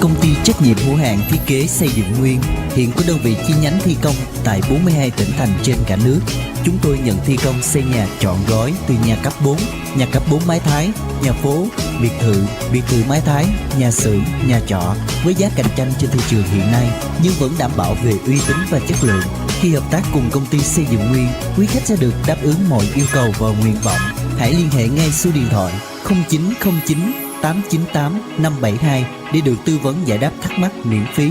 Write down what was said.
công ty trách nhiệm hữu hạn thiết kế xây dựng Nguyên hiện có đơn vị chi nhánh thi công tại 42 tỉnh thành trên cả nước. Chúng tôi nhận thi công xây nhà trọn gói từ nhà cấp 4, nhà cấp 4 mái Thái, nhà phố, biệt thự mái Thái, nhà xưởng, nhà trọ với giá cạnh tranh trên thị trường hiện nay nhưng vẫn đảm bảo về uy tín và chất lượng. Khi hợp tác cùng công ty xây dựng Nguyên, quý khách sẽ được đáp ứng mọi yêu cầu và nguyện vọng. Hãy liên hệ ngay số điện thoại 0909 898 572 để được tư vấn giải đáp thắc mắc miễn phí.